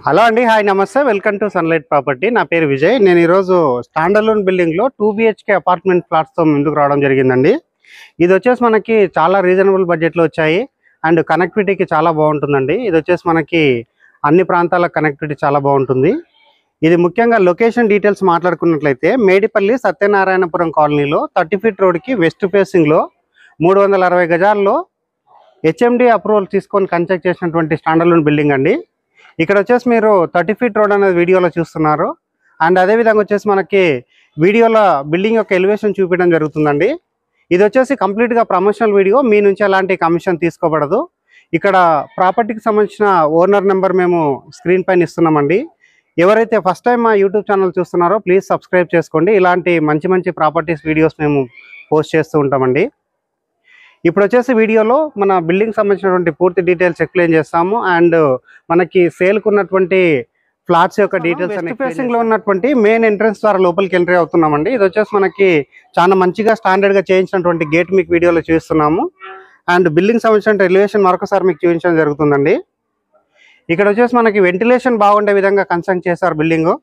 Hello అండి, hi నమస్తే, welcome to sunlight property. నా పేరు విజయ్. నేను ఈరోజు స్టాండర్లోన్ బిల్డింగ్లో 2 BHK అపార్ట్మెంట్ ఫ్లాట్స్తో ముందుకు రావడం జరిగిందండి. ఇది వచ్చేసి మనకి చాలా రీజనబుల్ బడ్జెట్లో వచ్చాయి అండ్ కనెక్టివిటీకి చాలా బాగుంటుందండి. ఇది వచ్చేసి మనకి అన్ని ప్రాంతాల కనెక్టివిటీ చాలా బాగుంటుంది. ఇది ముఖ్యంగా లొకేషన్ డీటెయిల్స్ మాట్లాడుకున్నట్లయితే మేడిపల్లి సత్యనారాయణపురం కాలనీలో 30 ఫీట్ రోడ్కి వెస్ట్ ఫేసింగ్లో 360 గజాల్లో హెచ్ఎండి అప్రూవల్ తీసుకొని కన్స్ట్రక్ట్ చేసినటువంటి స్టాండర్లోన్ బిల్డింగ్ అండి. ఇక్కడ వచ్చేసి మీరు 30 ఫీట్ రోడ్ అనేది వీడియోలో చూస్తున్నారు. అండ్ అదేవిధంగా వచ్చేసి మనకి వీడియోలో బిల్డింగ్ యొక్క ఎలివేషన్ చూపించడం జరుగుతుందండి. ఇది వచ్చేసి కంప్లీట్గా ప్రమోషనల్ వీడియో, మీ నుంచి ఎలాంటి కమిషన్ తీసుకోబడదు. ఇక్కడ ప్రాపర్టీకి సంబంధించిన ఓనర్ నెంబర్ మేము స్క్రీన్ పైన ఇస్తున్నామండి. ఎవరైతే ఫస్ట్ టైం మా యూట్యూబ్ ఛానల్ చూస్తున్నారో ప్లీజ్ సబ్స్క్రైబ్ చేసుకోండి. ఇలాంటి మంచి మంచి ప్రాపర్టీస్ వీడియోస్ మేము పోస్ట్ చేస్తూ ఉంటామండి. ఇప్పుడు వచ్చేసి వీడియోలో మన బిల్డింగ్ సంబంధించినటువంటి పూర్తి డీటెయిల్స్ ఎక్స్ప్లెయిన్ చేస్తాము. అండ్ మనకి సేల్కు ఉన్నటువంటి ఫ్లాట్స్ యొక్క డీటెయిల్స్ వెస్ట్ ఫేసింగ్లో ఉన్నటువంటి మెయిన్ ఎంట్రన్స్ ద్వారా లోపలికి ఎంట్రీ అవుతున్నామండి. ఇది వచ్చేసి మనకి చాలా మంచిగా స్టాండర్డ్గా చేయించినటువంటి గేట్ మీకు వీడియోలో చూస్తున్నాము. అండ్ బిల్డింగ్ సంబంధించిన ఎలివేషన్ మరొకసారి మీకు చూపించడం జరుగుతుందండి. ఇక్కడ వచ్చేసి మనకి వెంటిలేషన్ బాగుండే విధంగా కన్స్ట్రక్ట్ చేశారు బిల్డింగ్.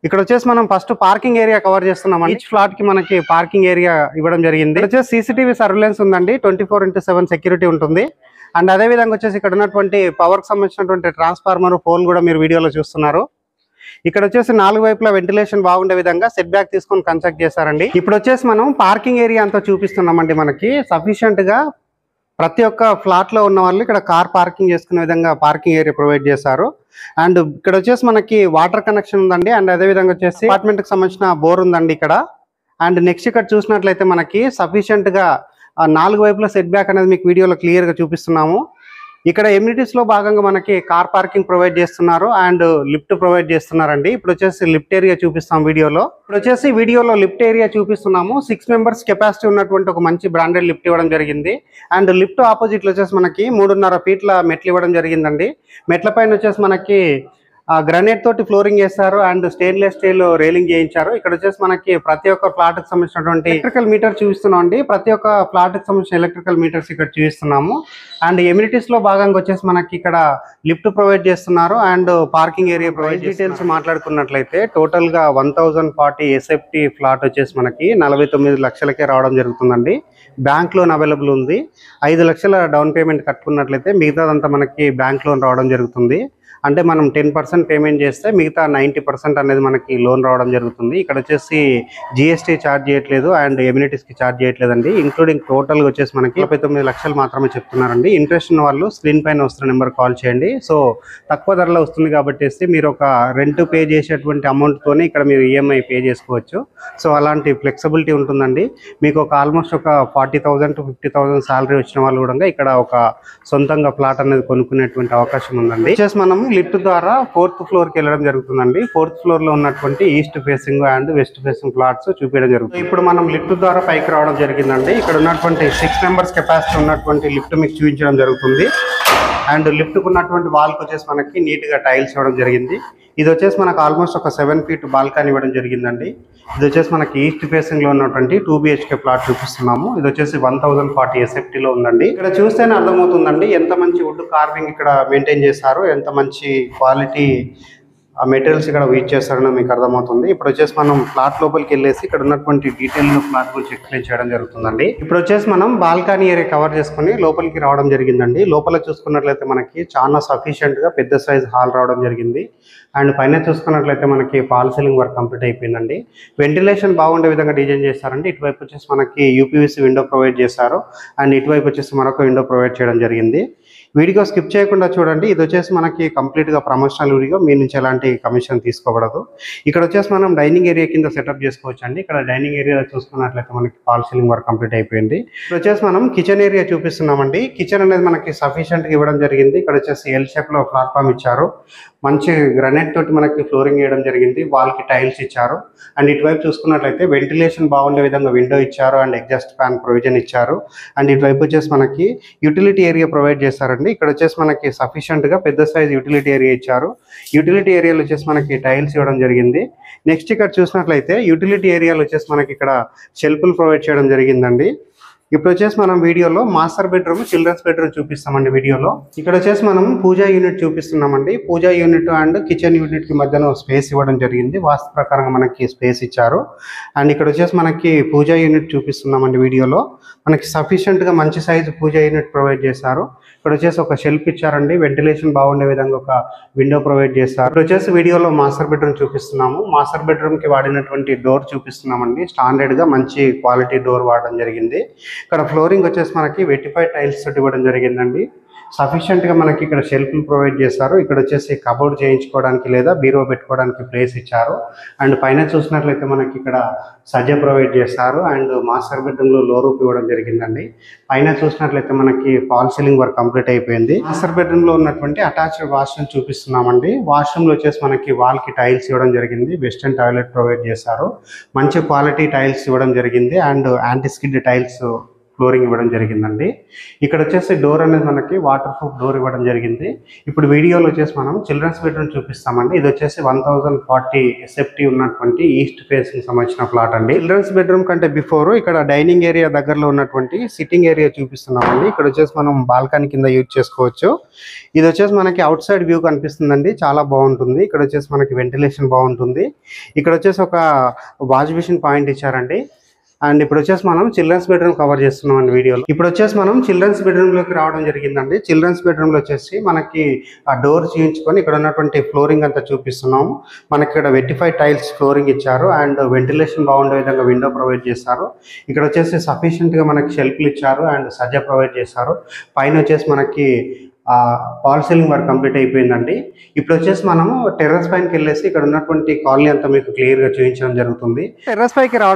ఇక్కడ వచ్చేసి మనం ఫస్ట్ పార్కింగ్ ఏరియా కవర్ చేస్తున్నాం. ఈచ్ ఫ్లాట్ కి మనకి పార్కింగ్ ఏరియా ఇవ్వడం జరిగింది. ఇక్కడ వచ్చేసి CCTV సర్వేలెన్స్ ఉందండి, 24/7 సెక్యూరిటీ ఉంటుంది. అండ్ అదే విధంగా వచ్చేసి ఇక్కడ ఉన్నటువంటి పవర్ కి సంబంధించినటువంటి ట్రాన్స్ఫార్మర్ పోల్ కూడా మీరు వీడియోలో చూస్తున్నారు. ఇక్కడ వచ్చేసి 4 వైపులా వెంటిలేషన్ బాగుండే విధంగా సెట్ బ్యాక్ తీసుకొని కన్స్ట్రక్ట్ చేశారండి. ఇప్పుడు వచ్చేసి మనం పార్కింగ్ ఏరియా అంతా చూపిస్తున్నామండి. మనకి సఫిషియెంట్ గా ప్రతి ఒక్క ఫ్లాట్ లో ఉన్న వాళ్ళు ఇక్కడ కార్ పార్కింగ్ చేసుకునే విధంగా పార్కింగ్ ఏరియా ప్రొవైడ్ చేశారు. అండ్ ఇక్కడ వచ్చేసి మనకి వాటర్ కనెక్షన్ ఉందండి. అండ్ అదే విధంగా వచ్చేసి అపార్ట్మెంట్ కి సంబంధించిన బోర్ ఉందండి ఇక్కడ. అండ్ నెక్స్ట్ ఇక్కడ చూసినట్లయితే మనకి సఫిషియెంట్ గా 4 వైపుల సెట్ బ్యాక్ అనేది మీకు వీడియోలో క్లియర్ గా చూపిస్తున్నాము. ఇక్కడ ఎమ్యూనిటీస్ లో భాగంగా మనకి కార్ పార్కింగ్ ప్రొవైడ్ చేస్తున్నారు అండ్ లిఫ్ట్ ప్రొవైడ్ చేస్తున్నారండి. ఇప్పుడు వచ్చేసి లిఫ్ట్ ఏరియా చూపిస్తాం వీడియోలో. ఇప్పుడు వచ్చేసి వీడియోలో లిఫ్ట్ ఏరియా చూపిస్తున్నాము. 6 మెంబర్స్ కెపాసిటీ ఉన్నటువంటి ఒక మంచి బ్రాండెడ్ లిఫ్ట్ ఇవ్వడం జరిగింది. అండ్ లిఫ్ట్ ఆపోజిట్ లో వచ్చేసి మనకి 3.5 ఫీట్ల మెట్లు ఇవ్వడం జరిగిందండి. మెట్ల పైన వచ్చేసి మనకి గ్రానైట్ తోటి ఫ్లోరింగ్ చేస్తారు అండ్ స్టెయిన్లెస్ స్టీల్ రైలింగ్ చేయించారు. ఇక్కడ వచ్చేసి మనకి ప్రతి ఒక్క ఫ్లాట్ కి సంబంధించినటువంటి ఎలక్ట్రికల్ మీటర్ చూపిస్తున్నాం అండి. ప్రతి ఒక్క ఫ్లాట్ కి సంబంధించిన ఎలక్ట్రికల్ మీటర్స్ ఇక్కడ చూపిస్తున్నాము. అండ్ ఎమ్యూనిటీస్ లో భాగంగా వచ్చేసి మనకి ఇక్కడ లిఫ్ట్ ప్రొవైడ్ చేస్తున్నారు and parking area provide. Details మాట్లాడుకున్నట్లయితే టోటల్ గా 1040 SFT ఫ్లాట్ వచ్చేసి మనకి 49 లక్షలకే రావడం జరుగుతుందండి. బ్యాంక్ లోన్ అవైలబుల్ ఉంది. 5 లక్షల డౌన్ పేమెంట్ కట్టుకున్నట్లయితే మిగతాదంతా మనకి బ్యాంక్ లోన్ రావడం జరుగుతుంది. అంటే మనం 10% పేమెంట్ చేస్తే మిగతా 90% అనేది మనకి లోన్ రావడం జరుగుతుంది. ఇక్కడ వచ్చేసి GST ఛార్జ్ చేయట్లేదు అండ్ ఎమ్యూనిటీస్కి ఛార్జ్ చేయట్లేదండి. ఇంక్లూడింగ్ టోటల్గా వచ్చేసి మనకి 39 లక్షలు మాత్రమే చెప్తున్నారండి. ఇంట్రెస్ట్ ఉన్న వాళ్ళు స్క్రీన్ పైన వస్తున్న నెంబర్ కాల్ చేయండి. సో తక్కువ ధరలో వస్తుంది కాబట్టి మీరు ఒక రెంట్ పే చేసేటువంటి అమౌంట్తోనే ఇక్కడ మీరు EMI పే చేసుకోవచ్చు. సో అలాంటి ఫ్లెక్సిబిలిటీ ఉంటుందండి. మీకు ఒక ఆల్మోస్ట్ ఒక 40,000 to 50,000 శాలరీ వచ్చిన వాళ్ళు కూడా ఇక్కడ ఒక సొంతంగా ఫ్లాట్ అనేది కొనుక్కునేటువంటి అవకాశం ఉందండి. వచ్చేసి మనం లిఫ్ట్ ద్వారా 4th ఫ్లోర్కి వెళ్ళడం జరుగుతుందండి. 4th ఫ్లోర్ లో ఉన్నటువంటి east facing and west facing flats చూపించడం జరుగుతుంది. ఇప్పుడు మనం లిఫ్ట్ ద్వారా పైకి రావడం జరిగిందండి. ఇక్కడ ఉన్నటువంటి 6 మెంబర్స్ కెపాసిటీ ఉన్నటువంటి లిఫ్ట్ మీకు చూపించడం జరుగుతుంది. అండ్ లిఫ్ట్ కు ఉన్నటువంటి వాల్కి వచ్చేసి మనకి నీట్ గా టైల్స్ ఇవ్వడం జరిగింది. ఇది వచ్చేసి మనకు ఆల్మోస్ట్ ఒక 7 ఫీట్ బాల్కనీ ఇవ్వడం జరిగిందండి. ఇది వచ్చేసి మనకి ఈస్ట్ ఫేసింగ్ లో ఉన్నటువంటి 2 BHK ఫ్లాట్ చూపిస్తున్నాము. ఇది వచ్చేసి 1040 SFT లో ఉందండి. ఇక్కడ చూస్తేనే అర్థమవుతుందండి ఎంత మంచి వుడ్ కార్వింగ్ ఇక్కడ మెయింటైన్ చేశారు, ఎంత మంచి క్వాలిటీ మెటీరియల్స్ ఇక్కడ యూజ్ చేస్తారని మీకు అర్థమవుతుంది. ఇప్పుడు వచ్చేసి మనం ఫ్లాట్ లోపలికి వెళ్ళేసి ఇక్కడ ఉన్నటువంటి డీటెయిల్ ఫ్లాట్ గురించి ఎక్స్ప్లెయిన్ చేయడం జరుగుతుందండి. ఇప్పుడు వచ్చేసి మనం బాల్కనీ ఏరియా కవర్ చేసుకుని లోపలికి రావడం జరిగిందండి. లోపల చూసుకున్నట్లయితే మనకి చాలా సఫిషియెంట్ గా పెద్ద సైజ్ హాల్ రావడం జరిగింది. అండ్ పైన చూసుకున్నట్లయితే మనకి ఫాల్ సీలింగ్ వర్క్ కంప్లీట్ అయిపోయిందండి. వెంటిలేషన్ బాగుండే విధంగా డిజైన్ చేస్తారండి. ఇటువైపు వచ్చేసి మనకి UPVC విండో ప్రొవైడ్ చేశారు అండ్ ఇటువైపు వచ్చేసి మరొక విండో ప్రొవైడ్ చేయడం జరిగింది. వీడియో స్కిప్ చేయకుండా చూడండి. ఇది వచ్చేసి మనకి కంప్లీట్గా ప్రమోషనల్ వీడియో, మీ నుంచి ఎలాంటి కమిషన్ తీసుకోబడదు. ఇక్కడ వచ్చేసి మనం డైనింగ్ ఏరియా కింద సెటప్ చేసుకోవచ్చు అండి. ఇక్కడ డైనింగ్ ఏరియా చూసుకున్నట్లయితే మనకి ఫాల్ సీలింగ్ వర్క్ కంప్లీట్ అయిపోయింది. ఇక్కడ వచ్చేసి మనం కిచెన్ ఏరియా చూపిస్తున్నామండి. కిచెన్ అనేది మనకి సఫిషియెంట్గా ఇవ్వడం జరిగింది. ఇక్కడ వచ్చేసి L షేప్ లో ప్లాట్ఫామ్ ఇచ్చారు. మంచి గ్రానైట్ తోటి మనకి ఫ్లోరింగ్ వేయడం జరిగింది. వాల్కి టైల్స్ ఇచ్చారు. అండ్ ఇటువైపు చూసుకున్నట్లయితే వెంటిలేషన్ బాగుండే విధంగా విండో ఇచ్చారు అండ్ ఎగ్జాస్ట్ ఫ్యాన్ ప్రొవిజన్ ఇచ్చారు. అండ్ ఇటువైపు వచ్చేసి మనకి యూటిలిటీ ఏరియా ప్రొవైడ్ చేశారండి. ఇక్కడ వచ్చేసి మనకి సఫిషియెంట్ గా పెద్ద సైజ్ యూటిలిటీ ఏరియా ఇచ్చారు. యూటిలిటీ ఏరియాలో వచ్చేసి మనకి టైల్స్ ఇవ్వడం జరిగింది. నెక్స్ట్ ఇక్కడ చూసినట్లయితే యూటిలిటీ ఏరియాలో వచ్చేసి మనకి ఇక్కడ షెల్ఫ్లు ప్రొవైడ్ చేయడం జరిగిందండి. ఇప్పుడు వచ్చేసి మనం వీడియోలో మాస్టర్ బెడ్రూమ్, చిల్డ్రన్స్ బెడ్రూమ్ చూపిస్తామండి వీడియోలో. ఇక్కడ వచ్చేసి మనం పూజా యూనిట్ చూపిస్తున్నామండి. Pooja unit and kitchen unit కి మధ్యలో స్పేస్ ఇవ్వడం జరిగింది. వాస్తు ప్రకారంగా మనకి స్పేస్ ఇచ్చారు. అండ్ ఇక్కడ వచ్చేసి మనకి పూజా యూనిట్ చూపిస్తున్నామండి వీడియోలో. మనకి సఫిషియెంట్ గా మంచి సైజు పూజా యూనిట్ ప్రొవైడ్ చేశారు. ఇక్కడ వచ్చేసి ఒక షెల్ఫ్ ఇచ్చారండి, వెంటిలేషన్ బాగుండే విధంగా ఒక విండో ప్రొవైడ్ చేస్తారు. ఇక్కడ వచ్చేసి వీడియోలో మాస్టర్ బెడ్రూమ్ చూపిస్తున్నాము. మాస్టర్ బెడ్రూమ్ కి వాడినటువంటి డోర్ చూపిస్తున్నామండి. స్టాండర్డ్ గా మంచి క్వాలిటీ డోర్ వాడడం జరిగింది. ఇక్కడ ఫ్లోరింగ్ వచ్చేసి మనకి వెటిఫైడ్ టైల్స్ తోటి ఇవ్వడం జరిగిందండి. సఫిషియెంట్ గా మనకి ఇక్కడ షెల్ఫ్లు ప్రొవైడ్ చేశారు. ఇక్కడ వచ్చేసి కబోర్డ్ చేయించుకోవడానికి లేదా బీరో పెట్టుకోవడానికి ప్లేస్ ఇచ్చారు. అండ్ పైన చూసినట్లయితే మనకి ఇక్కడ సజ్జ ప్రొవైడ్ చేస్తారు. అండ్ మాస్టర్ బెడ్రూమ్ లో లో రూప్ ఇవ్వడం జరిగిందండి. పైన చూసినట్లయితే మనకి ఫాల్ సీలింగ్ వర్క్ కంప్లీట్ అయిపోయింది. మాస్టర్ బెడ్రూమ్ లో ఉన్నటువంటి అటాచ్డ్ వాష్రూమ్ చూపిస్తున్నామండి. వాష్రూమ్ లో వచ్చేసి మనకి వాల్ కి టైల్స్ ఇవ్వడం జరిగింది. వెస్టర్న్ టాయిలెట్ ప్రొవైడ్ చేశారు. మంచి క్వాలిటీ టైల్స్ ఇవ్వడం జరిగింది. And anti skid tiles flooring ఇవ్వడం జరిగిందండి. ఇక్కడ వచ్చేసి డోర్ అనేది మనకి వాటర్ ప్రూఫ్ డోర్ ఇవ్వడం జరిగింది. ఇప్పుడు వీడియోలో వచ్చేసి మనం చిల్డ్రన్స్ బెడ్రూమ్ చూపిస్తామండి. ఇది వచ్చేసి 1040 ఎస్ఎఫ్టీ ఉన్నటువంటి ఈస్ట్ ఫేస్ కి సంబంధించిన ప్లాట్ అండి. చిల్డ్రన్స్ బెడ్రూమ్ కంటే బిఫోర్ ఇక్కడ డైనింగ్ ఏరియా దగ్గరలో ఉన్నటువంటి సిట్టింగ్ ఏరియా చూపిస్తున్నామండి. ఇక్కడ వచ్చేసి మనం బాల్కనీ కింద యూజ్ చేసుకోవచ్చు. ఇది వచ్చేసి మనకి అవుట్ సైడ్ వ్యూ కనిపిస్తుందండి, చాలా బాగుంటుంది. ఇక్కడ వచ్చేసి మనకి వెంటిలేషన్ బాగుంటుంది. ఇక్కడ వచ్చేసి ఒక వాష్ బేసిన్ పాయింట్ ఇచ్చారండి. అండ్ ఇప్పుడు వచ్చేసి మనం చిల్డ్రన్స్ బెడ్రూమ్ కవర్ చేస్తున్నాం అండి వీడియోలో. ఇప్పుడు వచ్చేసి మనం చిల్డ్రన్స్ బెడ్రూమ్ లోకి రావడం జరిగిందండి. చిల్డ్రన్స్ బెడ్రూమ్ లో వచ్చేసి మనకి ఆ డోర్ చేయించుకొని ఇక్కడ ఉన్నటువంటి ఫ్లోరింగ్ అంతా చూపిస్తున్నాము. మనకి ఇక్కడ వెటిఫైడ్ టైల్స్ ఫ్లోరింగ్ ఇచ్చారు. అండ్ వెంటిలేషన్ బాగుండే విధంగా విండో ప్రొవైడ్ చేశారు. ఇక్కడ వచ్చేసి సఫిషియెంట్ గా మనకి షెల్ఫ్లు ఇచ్చారు. అండ్ సజ్జ ప్రొవైడ్ చేశారు. పైన వచ్చేసి మనకి ఫాల్ సీలింగ్ వర్క్ కంప్లీట్ అయిపోయిందండి. ఇప్పుడు వచ్చేసి మనము టెర్రస్ పైనకి వెళ్ళేసి ఇక్కడ ఉన్నటువంటి కాలనీ అంతా మీకు క్లియర్ గా చూపించడం జరుగుతుంది. టెర్రస్ పైకి రావడం